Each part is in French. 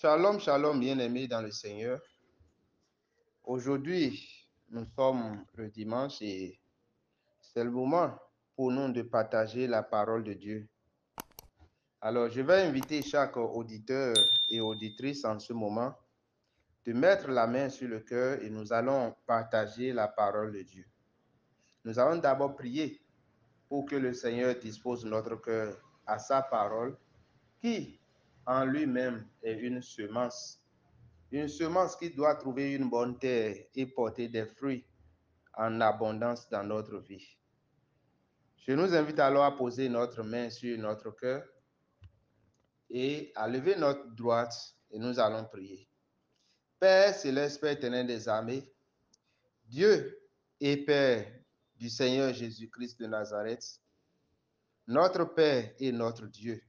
Shalom, shalom, bien-aimés dans le Seigneur. Aujourd'hui, nous sommes le dimanche et c'est le moment pour nous de partager la parole de Dieu. Alors, je vais inviter chaque auditeur et auditrice en ce moment de mettre la main sur le cœur et nous allons partager la parole de Dieu. Nous allons d'abord prier pour que le Seigneur dispose notre cœur à sa parole qui, en lui-même, est une semence. Une semence qui doit trouver une bonne terre et porter des fruits en abondance dans notre vie. Je nous invite alors à poser notre main sur notre cœur et à lever notre droite et nous allons prier. Père céleste, Père éternel des armées, Dieu et Père du Seigneur Jésus-Christ de Nazareth, notre Père et notre Dieu,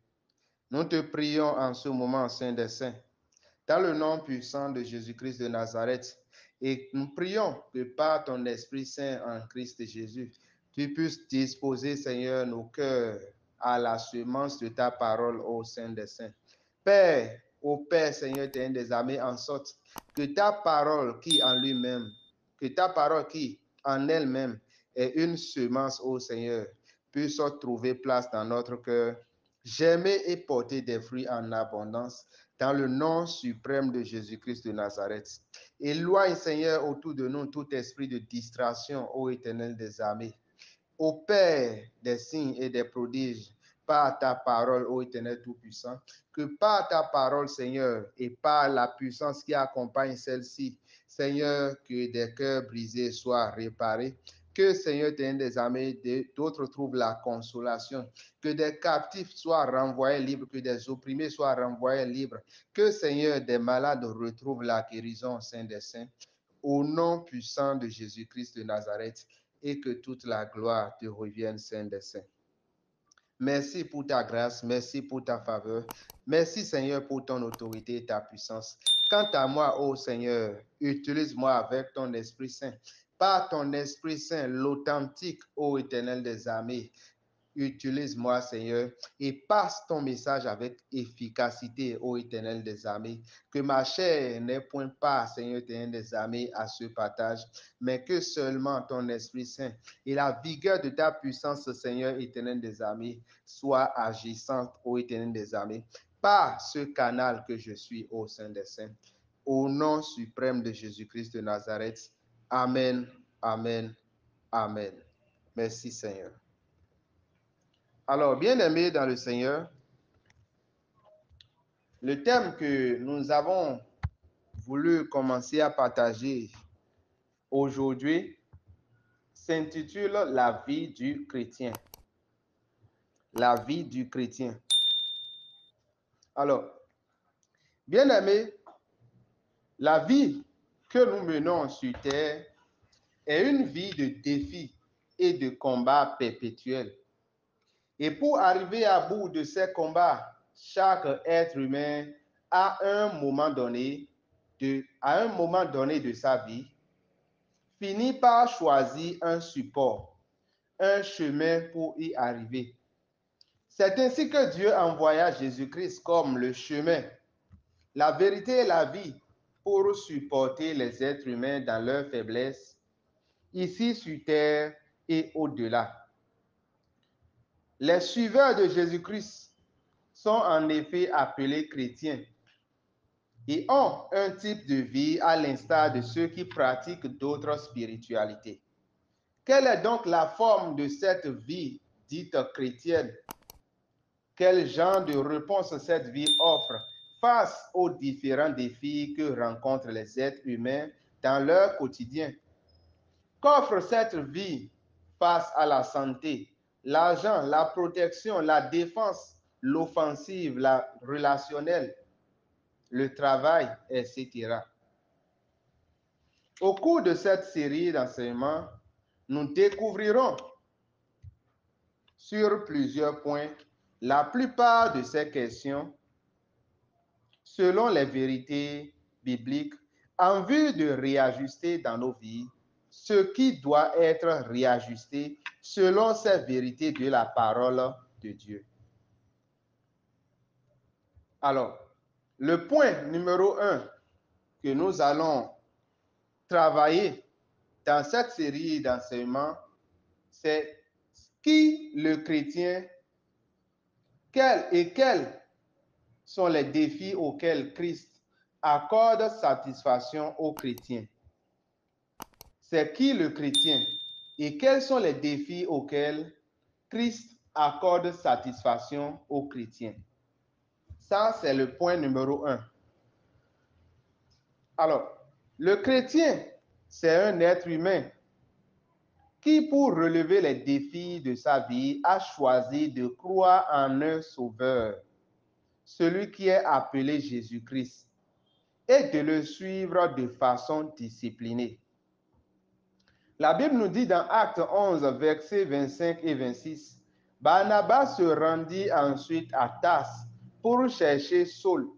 nous te prions en ce moment, Saint des Saints, dans le nom puissant de Jésus-Christ de Nazareth. Et nous prions que par ton Esprit Saint en Christ Jésus, tu puisses disposer, Seigneur, nos cœurs à la semence de ta parole, ô Saint des Saints. Père, ô Père, Seigneur, éternel des armées, en sorte que ta parole qui en lui-même, que ta parole qui en elle-même est une semence, ô Seigneur, puisse trouver place dans notre cœur, germer et porter des fruits en abondance dans le nom suprême de Jésus-Christ de Nazareth. Éloigne, Seigneur, autour de nous tout esprit de distraction, ô Éternel des armées. Opère des signes et des prodiges par ta parole, ô Éternel Tout-Puissant, que par ta parole, Seigneur, et par la puissance qui accompagne celle-ci, Seigneur, que des cœurs brisés soient réparés, que, Seigneur, Éternel des armées, d'autres trouvent la consolation, que des captifs soient renvoyés libres, que des opprimés soient renvoyés libres, que, Seigneur, des malades retrouvent la guérison, Saint des Saints, au nom puissant de Jésus-Christ de Nazareth, et que toute la gloire te revienne, Saint des Saints. Merci pour ta grâce, merci pour ta faveur. Merci, Seigneur, pour ton autorité et ta puissance. Quant à moi, ô Seigneur, utilise-moi avec ton Esprit Saint. Par ton Esprit Saint, l'authentique, ô Éternel des armées, utilise-moi, Seigneur, et passe ton message avec efficacité, ô Éternel des armées. Que ma chair n'ait point part, Seigneur éternel des armées, à ce partage, mais que seulement ton Esprit Saint et la vigueur de ta puissance, Seigneur éternel des armées, soit agissante, ô Éternel des armées, par ce canal que je suis, ô Saint des Saints. Au nom suprême de Jésus-Christ de Nazareth. Amen, amen, amen. Merci, Seigneur. Alors, bien-aimés dans le Seigneur, le thème que nous avons voulu commencer à partager aujourd'hui s'intitule « La vie du chrétien ». La vie du chrétien. Alors, bien-aimés, la vie que nous menons sur terre est une vie de défis et de combats perpétuels. Et pour arriver à bout de ces combats, chaque être humain à un moment donné de sa vie, finit par choisir un support, un chemin pour y arriver. C'est ainsi que Dieu envoya Jésus-Christ comme le chemin, la vérité et la vie pour supporter les êtres humains dans leur faiblesse, ici sur terre et au-delà. Les suiveurs de Jésus-Christ sont en effet appelés chrétiens et ont un type de vie à l'instar de ceux qui pratiquent d'autres spiritualités. Quelle est donc la forme de cette vie dite chrétienne? Quel genre de réponse cette vie offre face aux différents défis que rencontrent les êtres humains dans leur quotidien? Qu'offre cette vie face à la santé, l'argent, la protection, la défense, l'offensive, la relationnelle, le travail, etc. Au cours de cette série d'enseignements, nous découvrirons sur plusieurs points la plupart de ces questions selon les vérités bibliques en vue de réajuster dans nos vies ce qui doit être réajusté selon ces vérités de la parole de Dieu. Alors, Le point numéro 1 que nous allons travailler dans cette série d'enseignements, c'est qui le chrétien, quels sont les défis auxquels Christ accorde satisfaction aux chrétiens. C'est qui le chrétien et quels sont les défis auxquels Christ accorde satisfaction aux chrétiens. Ça, c'est le point numéro 1. Alors, le chrétien, c'est un être humain qui, pour relever les défis de sa vie, a choisi de croire en un sauveur, celui qui est appelé Jésus-Christ, et de le suivre de façon disciplinée. La Bible nous dit dans Actes 11, versets 25 et 26, Barnabas se rendit ensuite à Tarse pour chercher Saul,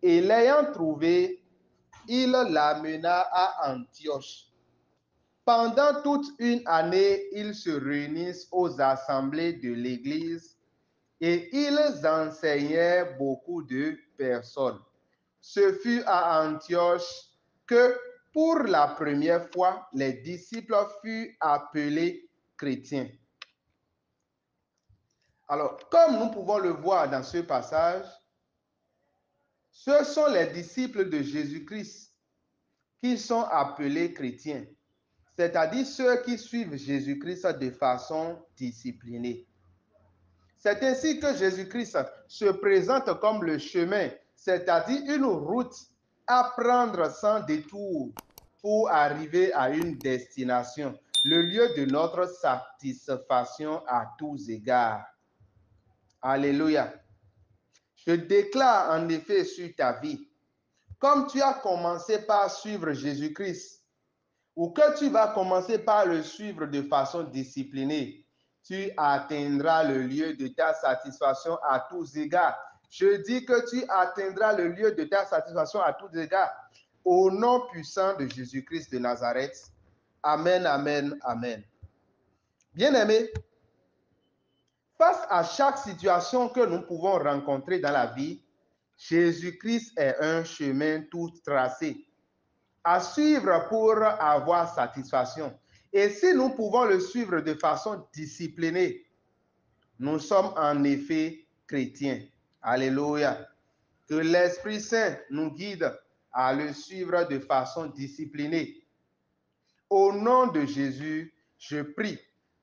et l'ayant trouvé, il l'amena à Antioche. Pendant toute une année, ils se réunissent aux assemblées de l'Église et ils enseignaient beaucoup de personnes. Ce fut à Antioche que, pour la première fois, les disciples furent appelés chrétiens. Alors, comme nous pouvons le voir dans ce passage, ce sont les disciples de Jésus-Christ qui sont appelés chrétiens, c'est-à-dire ceux qui suivent Jésus-Christ de façon disciplinée. C'est ainsi que Jésus-Christ se présente comme le chemin, c'est-à-dire une route à prendre sans détour pour arriver à une destination, le lieu de notre satisfaction à tous égards. Alléluia. Je déclare en effet sur ta vie, comme tu as commencé par suivre Jésus-Christ, ou que tu vas commencer par le suivre de façon disciplinée, tu atteindras le lieu de ta satisfaction à tous égards. Je dis que tu atteindras le lieu de ta satisfaction à tous égards. Au nom puissant de Jésus-Christ de Nazareth. Amen, amen, amen. Bien-aimés, face à chaque situation que nous pouvons rencontrer dans la vie, Jésus-Christ est un chemin tout tracé à suivre pour avoir satisfaction. Et si nous pouvons le suivre de façon disciplinée, nous sommes en effet chrétiens. Alléluia. Que l'Esprit Saint nous guide à le suivre de façon disciplinée. Au nom de Jésus, je prie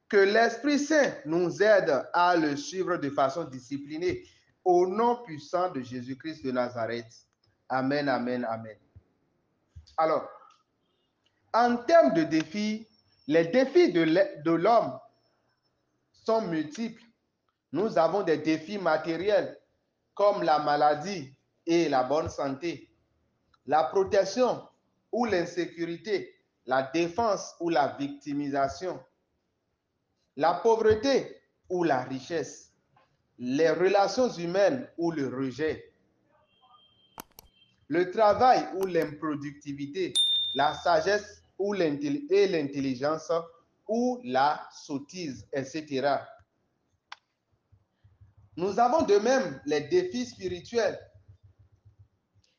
que l'Esprit Saint nous aide à le suivre de façon disciplinée. Au nom puissant de Jésus-Christ de Nazareth. Amen, amen, amen. Alors, en termes de défis, les défis de l'homme sont multiples. Nous avons des défis matériels comme la maladie et la bonne santé, la protection ou l'insécurité, la défense ou la victimisation, la pauvreté ou la richesse, les relations humaines ou le rejet, le travail ou l'improductivité, la sagesse ou l'intelligence ou la sottise, etc. Nous avons de même les défis spirituels.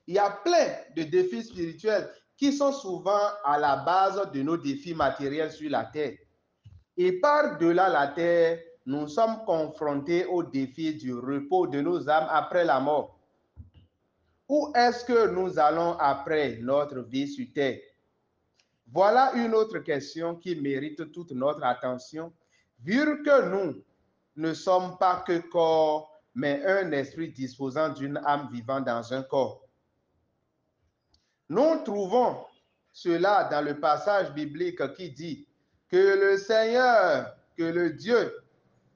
Il y a plein de défis spirituels qui sont souvent à la base de nos défis matériels sur la terre. Et par-delà la terre, nous sommes confrontés au défi du repos de nos âmes après la mort. Où est-ce que nous allons après notre vie sur terre? Voilà une autre question qui mérite toute notre attention, vu que nous ne sommes pas que corps, mais un esprit disposant d'une âme vivant dans un corps. Nous trouvons cela dans le passage biblique qui dit que le Seigneur, que le Dieu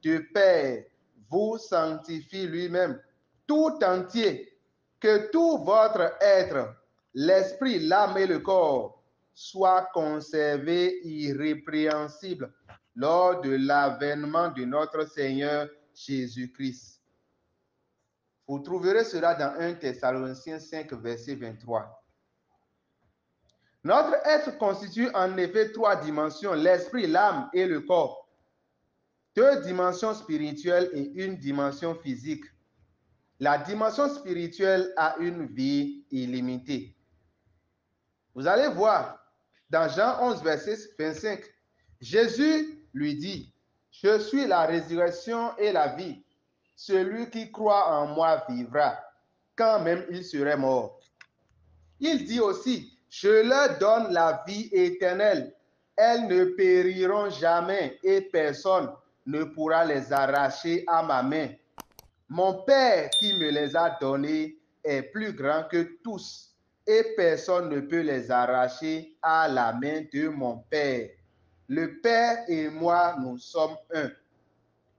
de paix vous sanctifie lui-même tout entier, que tout votre être, l'esprit, l'âme et le corps, soit conservé irrépréhensible lors de l'avènement de notre Seigneur Jésus-Christ. Vous trouverez cela dans 1 Thessaloniciens 5, verset 23. Notre être constitue en effet trois dimensions, l'esprit, l'âme et le corps. Deux dimensions spirituelles et une dimension physique. La dimension spirituelle a une vie illimitée. Vous allez voir, dans Jean 11, verset 25, Jésus lui dit, « Je suis la résurrection et la vie. Celui qui croit en moi vivra, quand même il serait mort. » Il dit aussi, « Je leur donne la vie éternelle. Elles ne périront jamais et personne ne pourra les arracher à ma main. Mon Père qui me les a donnés est plus grand que tous et personne ne peut les arracher à la main de mon Père. Le Père et moi, nous sommes un. »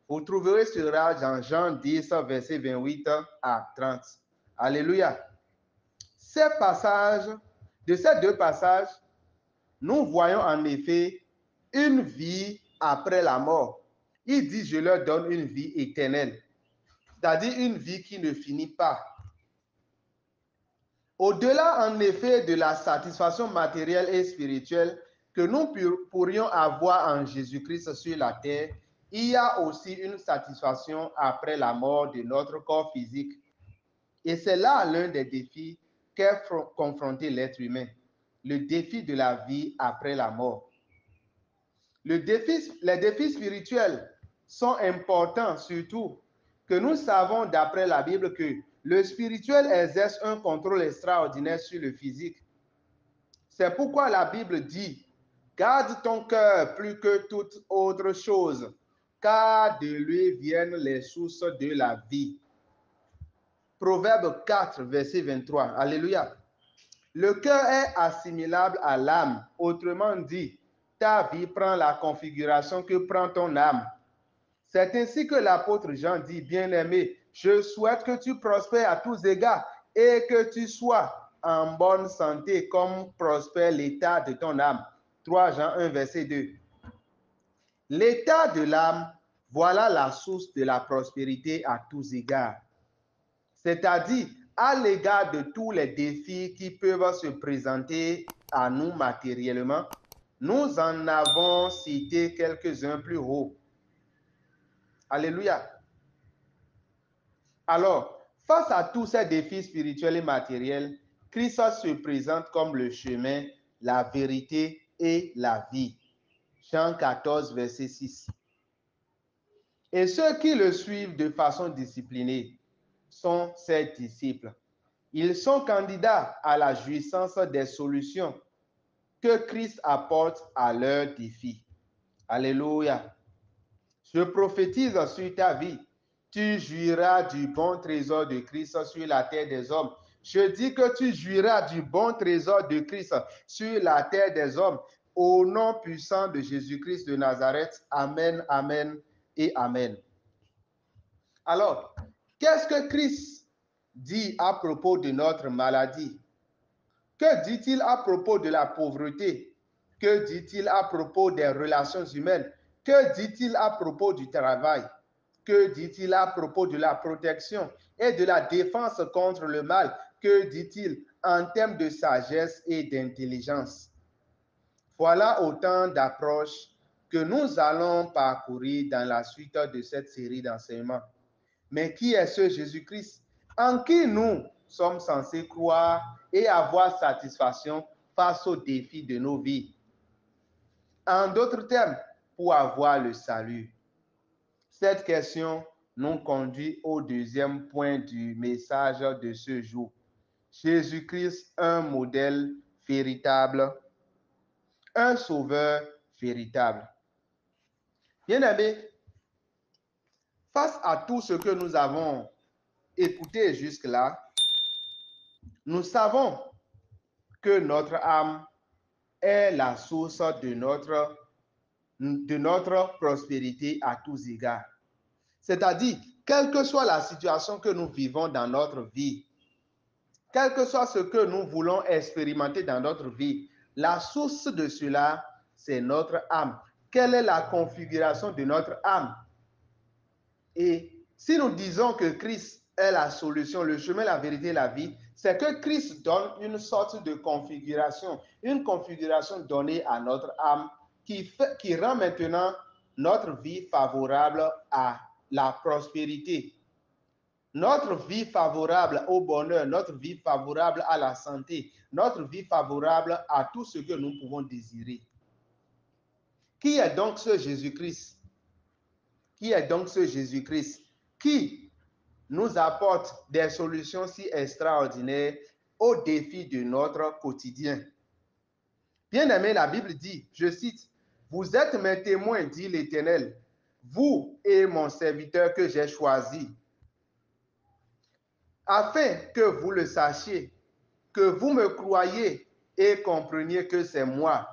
Vous trouverez cela dans Jean 10, verset 28 à 30. Alléluia. De ces deux passages, nous voyons en effet une vie après la mort. Il dit, je leur donne une vie éternelle, c'est-à-dire une vie qui ne finit pas. Au-delà, en effet, de la satisfaction matérielle et spirituelle que nous pourrions avoir en Jésus-Christ sur la terre, il y a aussi une satisfaction après la mort de notre corps physique. Et c'est là l'un des défis qu'est confronté l'être humain, le défi de la vie après la mort. Les défis spirituels sont importants, surtout que nous savons d'après la Bible que le spirituel exerce un contrôle extraordinaire sur le physique. C'est pourquoi la Bible dit, « Garde ton cœur plus que toute autre chose, car de lui viennent les sources de la vie. » Proverbe 4, verset 23. Alléluia. Le cœur est assimilable à l'âme. Autrement dit, ta vie prend la configuration que prend ton âme. C'est ainsi que l'apôtre Jean dit, « Bien-aimé, je souhaite que tu prospères à tous égards et que tu sois en bonne santé comme prospère l'état de ton âme. » 3 Jean 1, verset 2. L'état de l'âme, voilà la source de la prospérité à tous égards. C'est-à-dire à l'égard de tous les défis qui peuvent se présenter à nous matériellement, nous en avons cité quelques-uns plus haut. Alléluia. Alors, face à tous ces défis spirituels et matériels, Christ se présente comme le chemin, la vérité et la vie. Jean 14, verset 6. Et ceux qui le suivent de façon disciplinée sont ses disciples. Ils sont candidats à la jouissance des solutions que Christ apporte à leurs défis. Alléluia. Je prophétise sur ta vie. Tu jouiras du bon trésor de Christ sur la terre des hommes. Je dis que tu jouiras du bon trésor de Christ sur la terre des hommes. Au nom puissant de Jésus-Christ de Nazareth. Amen, amen et amen. Alors, qu'est-ce que Christ dit à propos de notre maladie? Que dit-il à propos de la pauvreté? Que dit-il à propos des relations humaines? Que dit-il à propos du travail? Que dit-il à propos de la protection et de la défense contre le mal? Que dit-il en termes de sagesse et d'intelligence? Voilà autant d'approches que nous allons parcourir dans la suite de cette série d'enseignements. Mais qui est ce Jésus-Christ en qui nous sommes censés croire et avoir satisfaction face aux défis de nos vies? En d'autres termes, pour avoir le salut. Cette question nous conduit au deuxième point du message de ce jour. Jésus-Christ, un modèle véritable, un sauveur véritable. Bien-aimés, face à tout ce que nous avons écouté jusque-là, nous savons que notre âme est la source de notre prospérité à tous égards. C'est-à-dire, quelle que soit la situation que nous vivons dans notre vie, quel que soit ce que nous voulons expérimenter dans notre vie, la source de cela, c'est notre âme. Quelle est la configuration de notre âme? Et si nous disons que Christ est la solution, le chemin, la vérité et la vie, c'est que Christ donne une sorte de configuration, une configuration donnée à notre âme qui rend maintenant notre vie favorable à la prospérité. notre vie favorable au bonheur, notre vie favorable à la santé, notre vie favorable à tout ce que nous pouvons désirer. Qui est donc ce Jésus-Christ? Qui est donc ce Jésus-Christ qui nous apporte des solutions si extraordinaires aux défis de notre quotidien? Bien-aimé, la Bible dit, je cite, « Vous êtes mes témoins, dit l'Éternel, vous et mon serviteur que j'ai choisi, afin que vous le sachiez, que vous me croyiez et compreniez que c'est moi.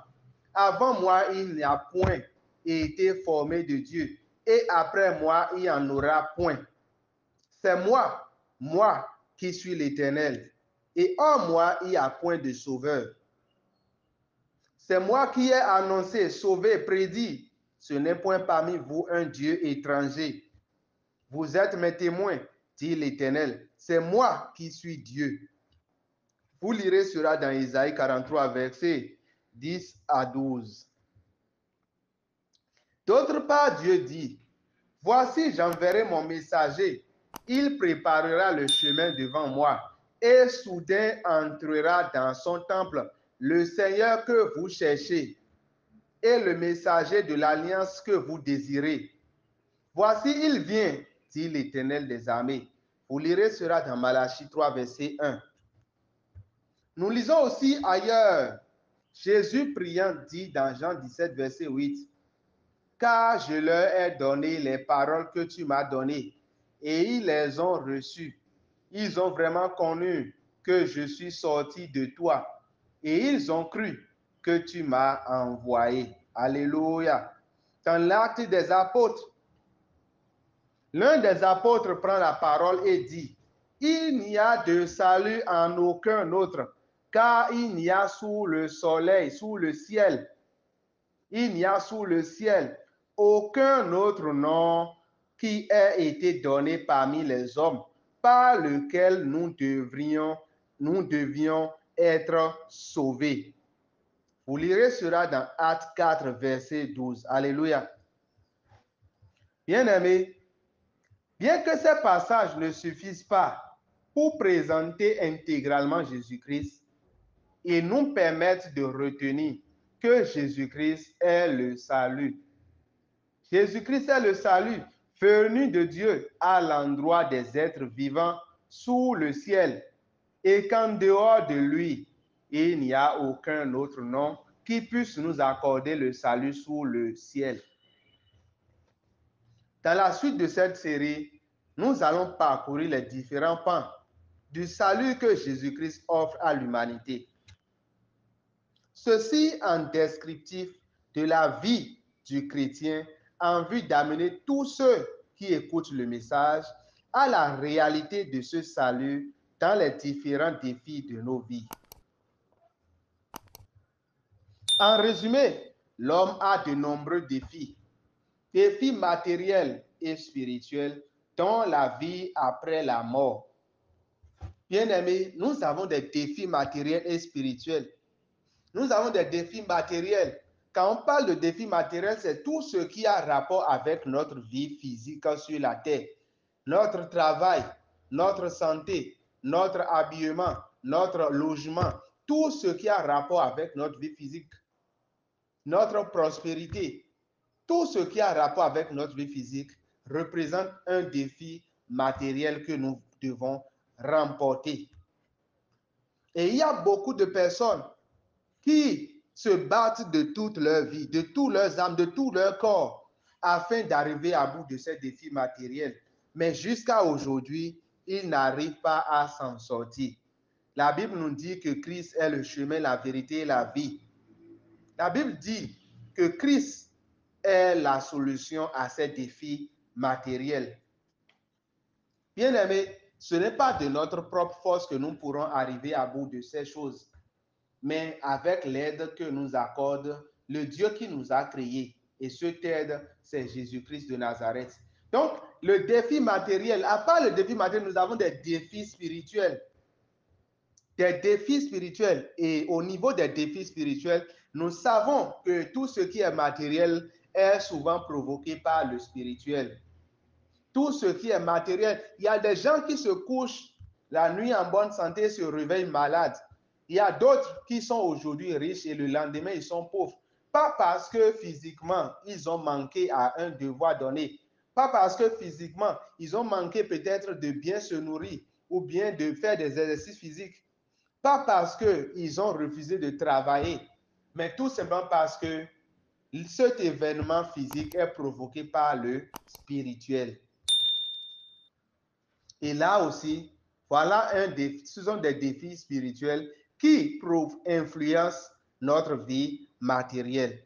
Avant moi, il n'y a point été formé de Dieu, et après moi, il n'y en aura point. C'est moi, moi qui suis l'Éternel, et en moi, il n'y a point de sauveur. C'est moi qui ai annoncé, sauvé, prédit. Ce n'est point parmi vous un Dieu étranger. Vous êtes mes témoins, dit l'Éternel. C'est moi qui suis Dieu. » Vous lirez cela dans Isaïe 43, versets 10 à 12. D'autre part, Dieu dit, « Voici, j'enverrai mon messager. Il préparera le chemin devant moi et soudain entrera dans son temple le Seigneur que vous cherchez et le messager de l'alliance que vous désirez. Voici, il vient, dit l'Éternel des armées. » Vous lirez cela dans Malachie 3, verset 1. Nous lisons aussi ailleurs, Jésus priant dit dans Jean 17, verset 8, « Car je leur ai donné les paroles que tu m'as données, et ils les ont reçues. Ils ont vraiment connu que je suis sorti de toi, et ils ont cru que tu m'as envoyé. » Alléluia. Dans l'acte des apôtres, l'un des apôtres prend la parole et dit, « Il n'y a de salut en aucun autre, car il n'y a sous le soleil, sous le ciel, il n'y a sous le ciel aucun autre nom qui ait été donné parmi les hommes, par lequel nous devions être sauvés. » Vous lirez cela dans Actes 4, verset 12. Alléluia. Bien-aimés, bien que ces passages ne suffisent pas pour présenter intégralement Jésus-Christ et nous permettent de retenir que Jésus-Christ est le salut. Jésus-Christ est le salut venu de Dieu à l'endroit des êtres vivants sous le ciel et qu'en dehors de lui, il n'y a aucun autre nom qui puisse nous accorder le salut sous le ciel. Dans la suite de cette série, nous allons parcourir les différents pans du salut que Jésus-Christ offre à l'humanité. Ceci en descriptif de la vie du chrétien en vue d'amener tous ceux qui écoutent le message à la réalité de ce salut dans les différents défis de nos vies. En résumé, l'homme a de nombreux défis. Défis matériels et spirituels dans la vie après la mort. Bien-aimés, nous avons des défis matériels et spirituels. Nous avons des défis matériels. Quand on parle de défis matériels, c'est tout ce qui a rapport avec notre vie physique sur la terre. Notre travail, notre santé, notre habillement, notre logement, tout ce qui a rapport avec notre vie physique, notre prospérité. Tout ce qui a rapport avec notre vie physique représente un défi matériel que nous devons remporter. Et il y a beaucoup de personnes qui se battent de toute leur vie, de tous leurs âmes, de tout leur corps, afin d'arriver à bout de ces défis matériels. Mais jusqu'à aujourd'hui, ils n'arrivent pas à s'en sortir. La Bible nous dit que Christ est le chemin, la vérité et la vie. La Bible dit que Christ est la solution à ces défis matériels. Bien-aimés, ce n'est pas de notre propre force que nous pourrons arriver à bout de ces choses, mais avec l'aide que nous accorde le Dieu qui nous a créés. Et cette aide, c'est Jésus-Christ de Nazareth. Donc, le défi matériel, à part le défi matériel, nous avons des défis spirituels. Des défis spirituels. Et au niveau des défis spirituels, nous savons que tout ce qui est matériel est souvent provoqué par le spirituel. tout ce qui est matériel. Il y a des gens qui se couchent la nuit en bonne santé et se réveillent malades. Il y a d'autres qui sont aujourd'hui riches et le lendemain, ils sont pauvres. Pas parce que physiquement, ils ont manqué à un devoir donné. Pas parce que physiquement, ils ont manqué peut-être de bien se nourrir ou bien de faire des exercices physiques. Pas parce qu'ils ont refusé de travailler, mais tout simplement parce que cet événement physique est provoqué par le spirituel. Et là aussi, voilà un défi, ce sont des défis spirituels qui influencent notre vie matérielle.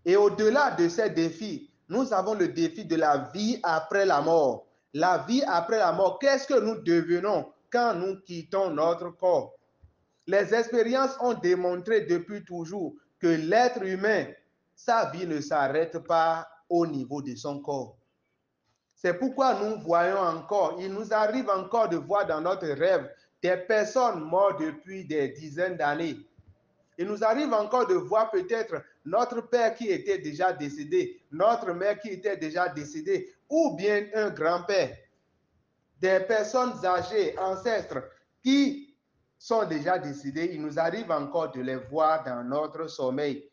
Et au-delà de ces défis, nous avons le défi de la vie après la mort. La vie après la mort, qu'est-ce que nous devenons quand nous quittons notre corps? Les expériences ont démontré depuis toujours que l'être humain, sa vie ne s'arrête pas au niveau de son corps. C'est pourquoi nous voyons encore, il nous arrive encore de voir dans notre rêve des personnes mortes depuis des dizaines d'années. Il nous arrive encore de voir peut-être notre père qui était déjà décédé, notre mère qui était déjà décédée, ou bien un grand-père. Des personnes âgées, ancêtres, qui sont déjà décédés, il nous arrive encore de les voir dans notre sommeil.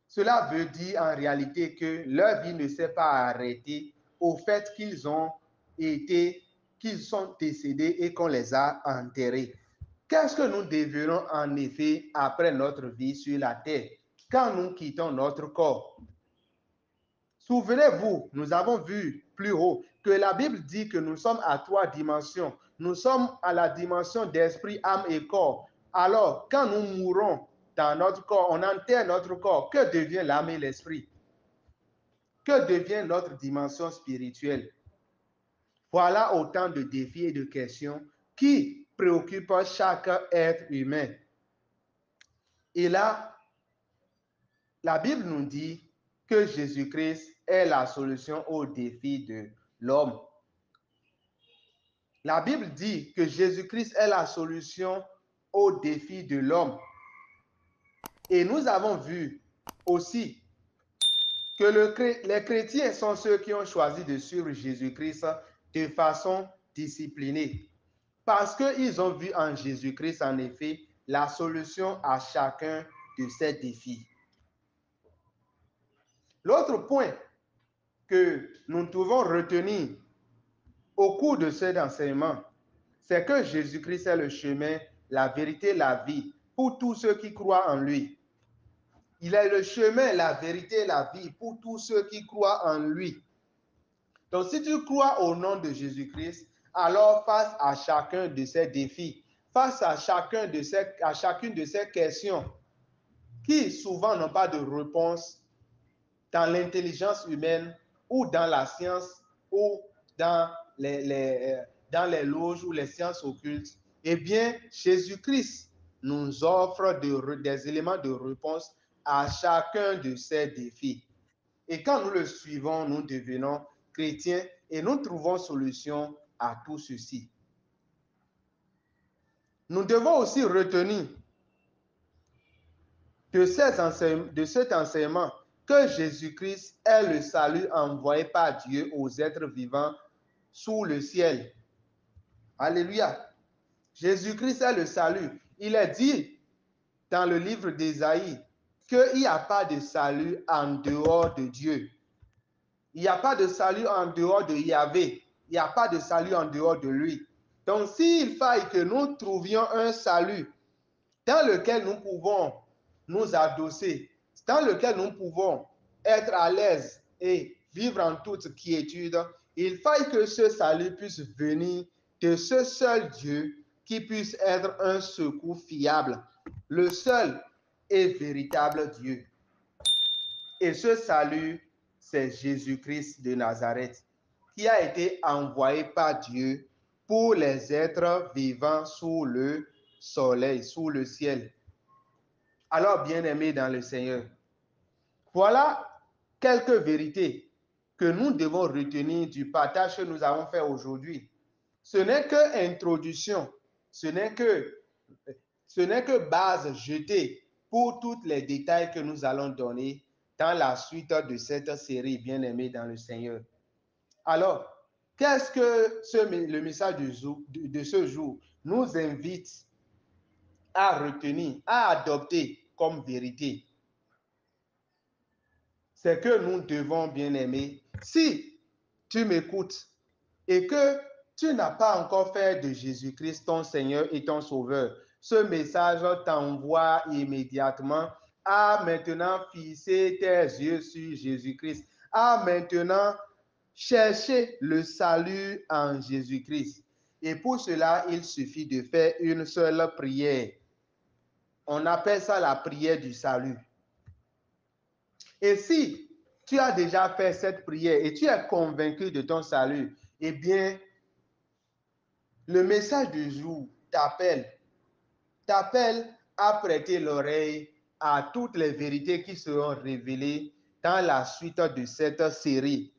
Cela veut dire en réalité que leur vie ne s'est pas arrêtée au fait qu'ils sont décédés et qu'on les a enterrés. Qu'est-ce que nous devenons en effet après notre vie sur la terre, quand nous quittons notre corps? Souvenez-vous, nous avons vu plus haut que la Bible dit que nous sommes à 3 dimensions. Nous sommes à la dimension d'esprit, âme et corps. Alors, quand nous mourons dans notre corps, on enterre notre corps, que devient l'âme et l'esprit? Que devient notre dimension spirituelle? Voilà autant de défis et de questions qui préoccupent chaque être humain. Et là, la Bible nous dit que Jésus-Christ est la solution aux défis de l'homme. La Bible dit que Jésus-Christ est la solution aux défis de l'homme. Et nous avons vu aussi que les chrétiens sont ceux qui ont choisi de suivre Jésus-Christ de façon disciplinée. Parce qu'ils ont vu en Jésus-Christ, en effet, la solution à chacun de ces défis. L'autre point que nous devons retenir au cours de cet enseignement, c'est que Jésus-Christ est le chemin, la vérité, la vie pour tous ceux qui croient en lui. Il est le chemin, la vérité, la vie pour tous ceux qui croient en lui. Donc, si tu crois au nom de Jésus-Christ, alors face à chacun de ces défis, face à chacune de ces questions qui souvent n'ont pas de réponse dans l'intelligence humaine ou dans la science ou dans dans les loges ou les sciences occultes, eh bien, Jésus-Christ nous offre des éléments de réponse à chacun de ces défis. Et quand nous le suivons, nous devenons chrétiens et nous trouvons solution à tout ceci. Nous devons aussi retenir de cet enseignement que Jésus-Christ est le salut envoyé par Dieu aux êtres vivants sous le ciel. Alléluia. Jésus-Christ est le salut. Il est dit dans le livre d'Ésaïe qu'il n'y a pas de salut en dehors de Dieu. Il n'y a pas de salut en dehors de Yahvé. Il n'y a pas de salut en dehors de lui. Donc, s'il faille que nous trouvions un salut dans lequel nous pouvons nous adosser, dans lequel nous pouvons être à l'aise et vivre en toute quiétude, il faille que ce salut puisse venir de ce seul Dieu qui puisse être un secours fiable, le seul et véritable Dieu. Et ce salut, c'est Jésus-Christ de Nazareth, qui a été envoyé par Dieu pour les êtres vivants sous le soleil, sous le ciel. Alors, bien-aimés dans le Seigneur, voilà quelques vérités que nous devons retenir du partage que nous avons fait aujourd'hui. Ce n'est que introduction, ce n'est que base jetée pour tous les détails que nous allons donner dans la suite de cette série, bien-aimés dans le Seigneur. Alors, qu'est-ce que le message de ce jour nous invite à retenir, à adopter comme vérité? C'est que nous devons, bien aimer, si tu m'écoutes et que tu n'as pas encore fait de Jésus-Christ ton Seigneur et ton Sauveur, ce message t'envoie immédiatement à maintenant fixer tes yeux sur Jésus-Christ, à maintenant chercher le salut en Jésus-Christ. Et pour cela, il suffit de faire une seule prière. On appelle ça la prière du salut. Et si tu as déjà fait cette prière et tu es convaincu de ton salut, eh bien, le message du jour t'appelle à prêter l'oreille à toutes les vérités qui seront révélées dans la suite de cette série.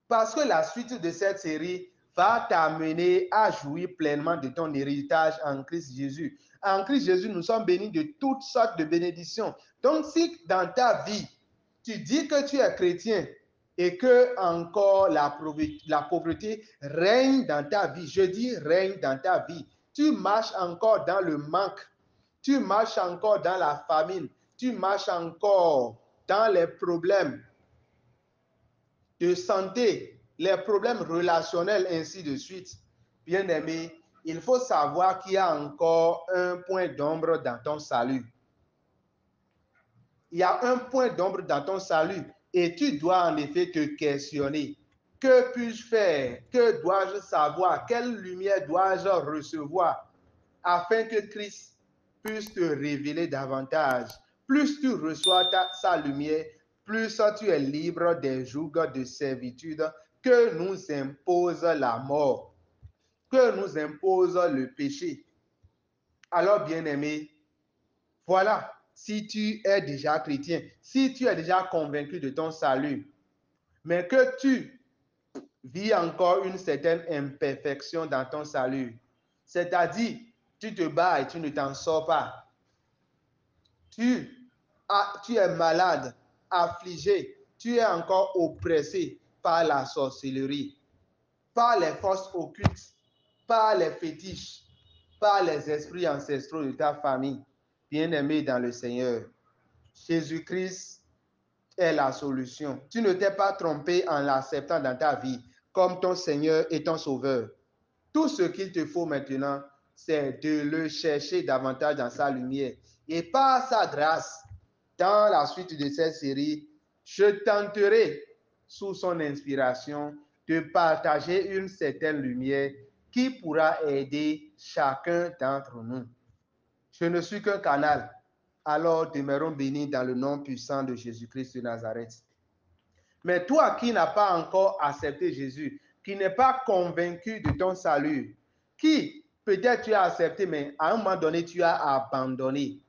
Parce que la suite de cette série va t'amener à jouir pleinement de ton héritage en Christ Jésus. En Christ Jésus, nous sommes bénis de toutes sortes de bénédictions. Donc, si dans ta vie, tu dis que tu es chrétien et que encore la pauvreté règne dans ta vie, je dis règne dans ta vie, tu marches encore dans le manque, tu marches encore dans la famine, tu marches encore dans les problèmes de santé, les problèmes relationnels, ainsi de suite. Bien-aimé, il faut savoir qu'il y a encore un point d'ombre dans ton salut. Il y a un point d'ombre dans ton salut et tu dois en effet te questionner. Que puis-je faire? Que dois-je savoir? Quelle lumière dois-je recevoir afin que Christ puisse te révéler davantage? Plus tu reçois sa lumière, plus tu es libre des jougs de servitude que nous impose la mort, que nous impose le péché. Alors, bien-aimé, voilà, si tu es déjà chrétien, si tu es déjà convaincu de ton salut, mais que tu vis encore une certaine imperfection dans ton salut, c'est-à-dire, tu te bats et tu ne t'en sors pas. Tu es malade, affligé, tu es encore oppressé par la sorcellerie, par les forces occultes, par les fétiches, par les esprits ancestraux de ta famille. Bien-aimé dans le Seigneur, Jésus-Christ est la solution. Tu ne t'es pas trompé en l'acceptant dans ta vie comme ton Seigneur et ton Sauveur. Tout ce qu'il te faut maintenant, c'est de le chercher davantage dans sa lumière. Et par sa grâce, dans la suite de cette série, je tenterai, sous son inspiration, de partager une certaine lumière qui pourra aider chacun d'entre nous. Je ne suis qu'un canal. Alors demeurons bénis dans le nom puissant de Jésus-Christ de Nazareth. Mais toi qui n'as pas encore accepté Jésus, qui n'est pas convaincu de ton salut, qui peut-être tu as accepté, mais à un moment donné, tu as abandonné.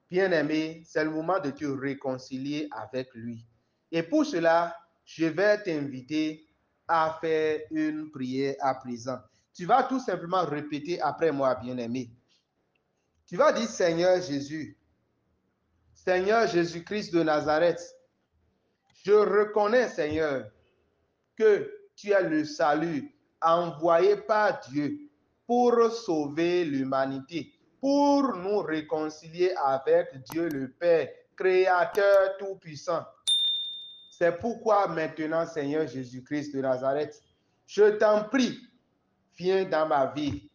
Bien-aimé, c'est le moment de te réconcilier avec lui. Et pour cela, je vais t'inviter à faire une prière à présent. Tu vas tout simplement répéter après moi, bien-aimé. Tu vas dire, Seigneur Jésus, Seigneur Jésus-Christ de Nazareth, je reconnais, Seigneur, que tu es le salut envoyé par Dieu pour sauver l'humanité, pour nous réconcilier avec Dieu le Père, Créateur Tout-Puissant. C'est pourquoi maintenant, Seigneur Jésus-Christ de Nazareth, je t'en prie, viens dans ma vie.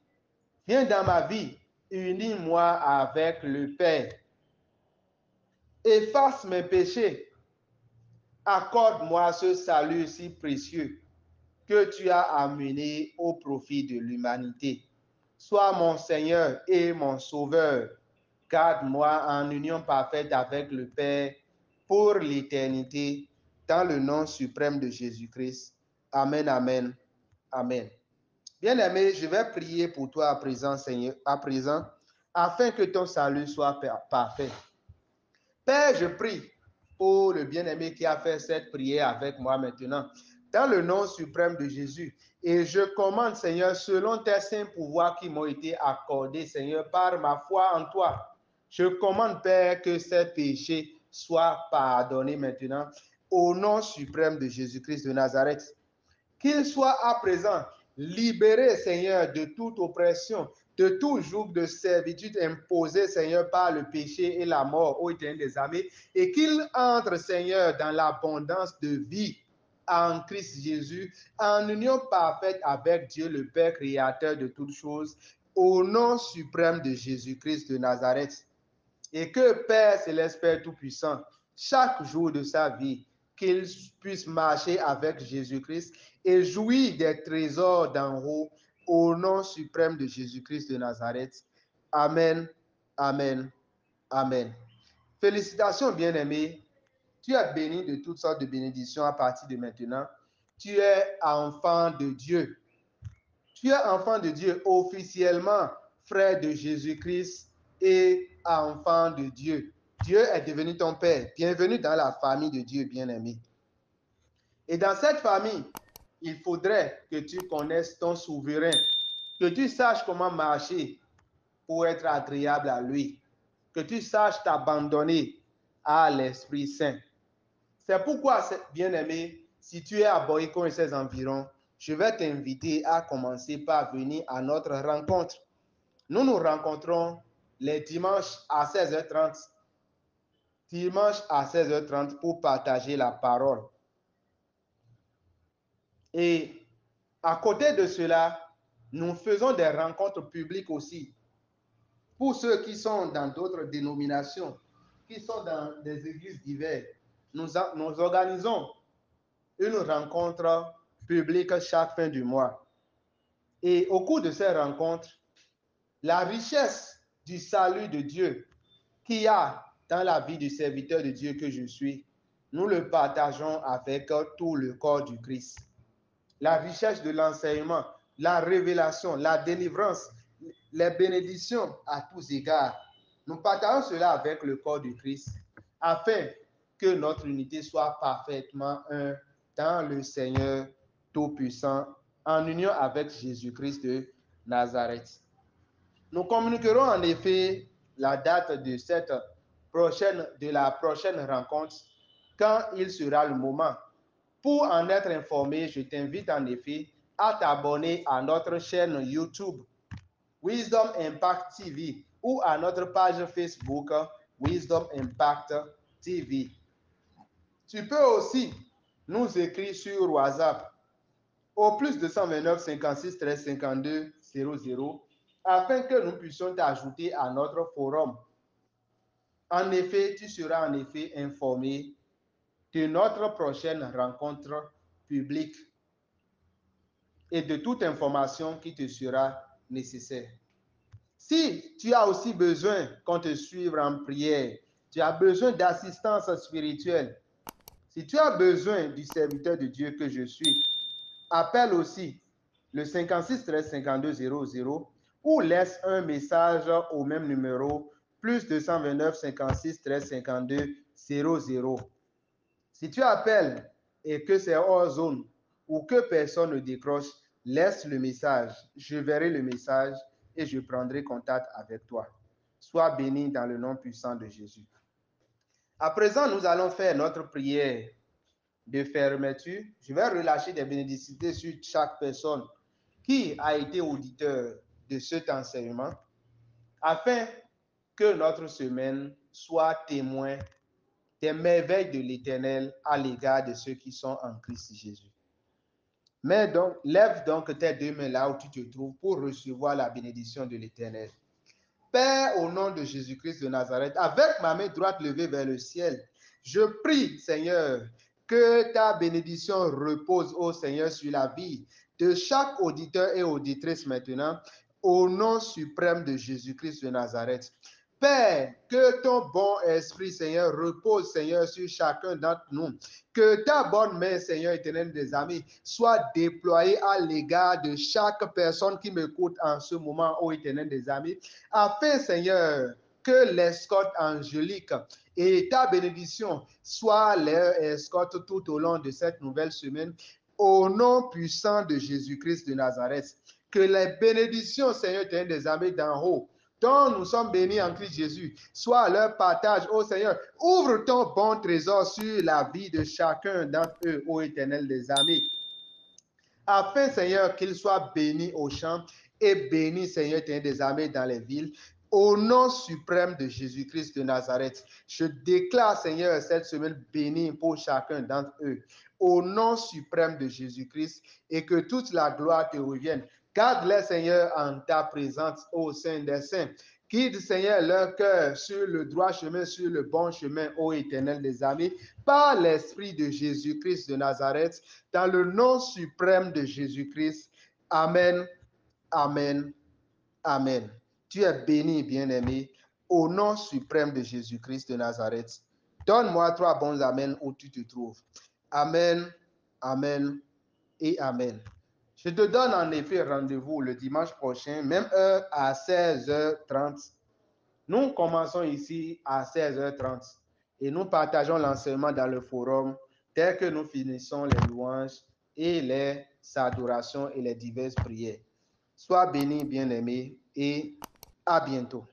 Viens dans ma vie, unis-moi avec le Père. Efface mes péchés. Accorde-moi ce salut si précieux que tu as amené au profit de l'humanité. Sois mon Seigneur et mon Sauveur. Garde-moi en union parfaite avec le Père pour l'éternité, dans le nom suprême de Jésus-Christ. Amen, amen, amen. Bien-aimé, je vais prier pour toi à présent, Seigneur, afin que ton salut soit parfait. Père, je prie pour le bien-aimé qui a fait cette prière avec moi maintenant, dans le nom suprême de Jésus. Et je commande, Seigneur, selon tes saints pouvoirs qui m'ont été accordés, Seigneur, par ma foi en toi. Je commande, Père, que ces péchés soient pardonnés maintenant, au nom suprême de Jésus-Christ de Nazareth. Qu'ils soient à présent libérés, Seigneur, de toute oppression, de tout joug de servitude imposé, Seigneur, par le péché et la mort, ô Éternel des armées, et qu'ils entrent, Seigneur, dans l'abondance de vie en Christ Jésus, en union parfaite avec Dieu, le Père créateur de toutes choses, au nom suprême de Jésus-Christ de Nazareth. Et que Père Céleste, Père Tout-Puissant, chaque jour de sa vie, qu'il puisse marcher avec Jésus-Christ et jouir des trésors d'en haut au nom suprême de Jésus-Christ de Nazareth. Amen, amen, amen. Félicitations, bien-aimés. Tu es béni de toutes sortes de bénédictions à partir de maintenant. Tu es enfant de Dieu. Tu es enfant de Dieu officiellement, frère de Jésus-Christ et enfant de Dieu. Dieu est devenu ton Père. Bienvenue dans la famille de Dieu, bien-aimé. Et dans cette famille, il faudrait que tu connaisses ton souverain, que tu saches comment marcher pour être agréable à lui, que tu saches t'abandonner à l'Esprit Saint. C'est pourquoi, bien-aimé, si tu es à Boycon et ses environs, je vais t'inviter à commencer par venir à notre rencontre. Nous nous rencontrons les dimanches à 16h30. Dimanche à 16h30 pour partager la parole. Et à côté de cela, nous faisons des rencontres publiques aussi. Pour ceux qui sont dans d'autres dénominations, qui sont dans des églises diverses, nous organisons une rencontre publique chaque fin du mois. Et au cours de ces rencontres, la richesse du salut de Dieu qu'il y a dans la vie du serviteur de Dieu que je suis, nous le partageons avec tout le corps du Christ. La richesse de l'enseignement, la révélation, la délivrance, les bénédictions à tous égards. Nous partageons cela avec le corps du Christ afin que notre unité soit parfaitement un dans le Seigneur Tout-Puissant, en union avec Jésus-Christ de Nazareth. Nous communiquerons en effet la date de la prochaine rencontre quand il sera le moment. Pour en être informé, je t'invite en effet à t'abonner à notre chaîne YouTube Wisdom Impact TV ou à notre page Facebook Wisdom Impact TV. Tu peux aussi nous écrire sur WhatsApp au plus 229 56 13 52 00 afin que nous puissions t'ajouter à notre forum. En effet, tu seras en effet informé de notre prochaine rencontre publique et de toute information qui te sera nécessaire. Si tu as aussi besoin qu'on te suive en prière, tu as besoin d'assistance spirituelle, si tu as besoin du serviteur de Dieu que je suis, appelle aussi le 56 13 52 00 ou laisse un message au même numéro plus 229 56 13 52 00. Si tu appelles et que c'est hors zone ou que personne ne décroche, laisse le message. Je verrai le message et je prendrai contact avec toi. Sois béni dans le nom puissant de Jésus. À présent, nous allons faire notre prière de fermeture. Je vais relâcher des bénédictions sur chaque personne qui a été auditeur de cet enseignement afin que notre semaine soit témoin des merveilles de l'Éternel à l'égard de ceux qui sont en Christ Jésus. Mais donc, lève donc tes deux mains là où tu te trouves pour recevoir la bénédiction de l'Éternel. Père, au nom de Jésus-Christ de Nazareth, avec ma main droite levée vers le ciel, je prie, Seigneur, que ta bénédiction repose, ô Seigneur, sur la vie de chaque auditeur et auditrice maintenant, au nom suprême de Jésus-Christ de Nazareth. Père, que ton bon esprit, Seigneur, repose, Seigneur, sur chacun d'entre nous. Que ta bonne main, Seigneur éternel des amis, soit déployée à l'égard de chaque personne qui m'écoute en ce moment, ô éternel des amis, afin, Seigneur, que l'escorte angélique et ta bénédiction soit leur escorte tout au long de cette nouvelle semaine, au nom puissant de Jésus-Christ de Nazareth. Que les bénédictions, Seigneur éternel des amis, d'en haut, dont nous sommes bénis en Christ Jésus, soit leur partage, ô Seigneur. Ouvre ton bon trésor sur la vie de chacun d'entre eux, ô éternel des amis. afin, Seigneur, qu'il soit béni aux champs et béni, Seigneur, des armées dans les villes. Au nom suprême de Jésus-Christ de Nazareth, je déclare, Seigneur, cette semaine bénie pour chacun d'entre eux. Au nom suprême de Jésus-Christ, et que toute la gloire te revienne. Garde-les, Seigneur, en ta présence au sein des saints. Guide, Seigneur, leur cœur sur le droit chemin, sur le bon chemin, ô Éternel des armées, par l'Esprit de Jésus-Christ de Nazareth, dans le nom suprême de Jésus-Christ. Amen, amen, amen. Tu es béni, bien-aimé, au nom suprême de Jésus-Christ de Nazareth. Donne-moi 3 bons amen où tu te trouves. Amen, amen et amen. Je te donne en effet rendez-vous le dimanche prochain, même heure à 16h30. Nous commençons ici à 16h30 et nous partageons l'enseignement dans le forum dès que nous finissons les louanges et les adorations et les diverses prières. Sois béni, bien-aimé, et à bientôt.